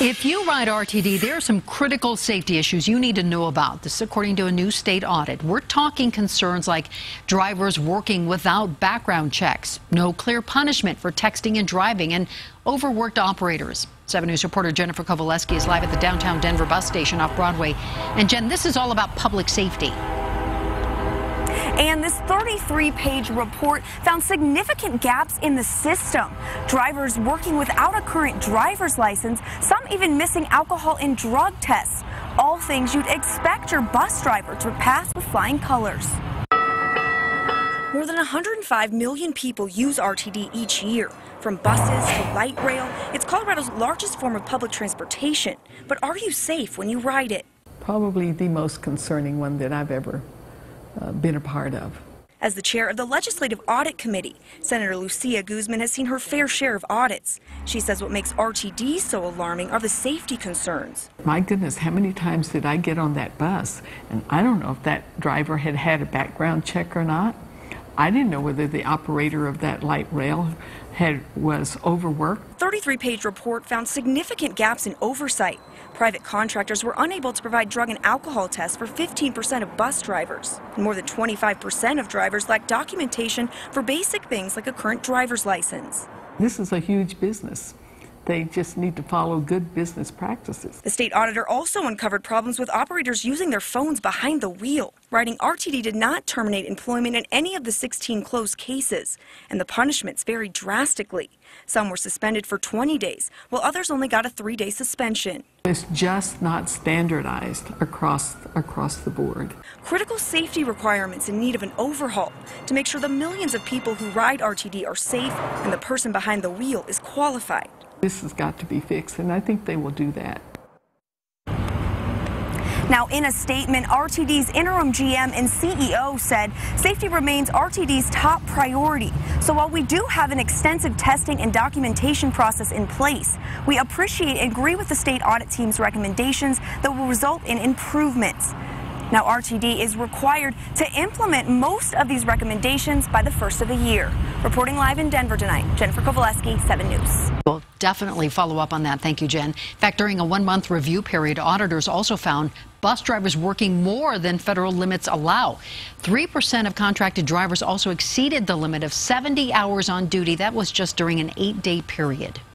If you ride RTD, there are some critical safety issues you need to know about. This is according to a new state audit. We're talking concerns like drivers working without background checks, no clear punishment for texting and driving, and overworked operators. 7 News reporter Jennifer Kovaleski is live at the downtown Denver bus station off Broadway. And Jen, this is all about public safety. And this 33-page report found significant gaps in the system. Drivers working without a current driver's license, some even missing alcohol and drug tests. All things you'd expect your bus driver to pass with flying colors. More than 105 million people use RTD each year. From buses to light rail, it's Colorado's largest form of public transportation. But are you safe when you ride it? Probably the most concerning one that I've ever been a part of. As the chair of the Legislative Audit Committee, Senator Lucia Guzman has seen her fair share of audits. She says what makes RTD so alarming are the safety concerns. My goodness, how many times did I get on that bus? And I don't know if that driver had had a background check or not. I didn't know whether the operator of that light rail was overworked. 33-page report found significant gaps in oversight. Private contractors were unable to provide drug and alcohol tests for 15% of bus drivers. And more than 25% of drivers lack documentation for basic things like a current driver's license. This is a huge business. They just need to follow good business practices. The state auditor also uncovered problems with operators using their phones behind the wheel. Writing RTD did not terminate employment in any of the 16 closed cases, and the punishments varied drastically. Some were suspended for 20 days, while others only got a 3-day suspension. It's just not standardized across the board. Critical safety requirements in need of an overhaul to make sure the millions of people who ride RTD are safe and the person behind the wheel is qualified. This has got to be fixed, and I think they will do that. Now, in a statement, RTD's interim GM and CEO said safety remains RTD's top priority. So while we do have an extensive testing and documentation process in place, we appreciate and agree with the state audit team's recommendations that will result in improvements. Now, RTD is required to implement most of these recommendations by the first of the year. Reporting live in Denver tonight, Jennifer Kovaleski, 7 News. We'll definitely follow up on that. Thank you, Jen. In fact, during a 1-month review period, auditors also found bus drivers working more than federal limits allow. 3% of contracted drivers also exceeded the limit of 70 hours on duty. That was just during an 8-day period.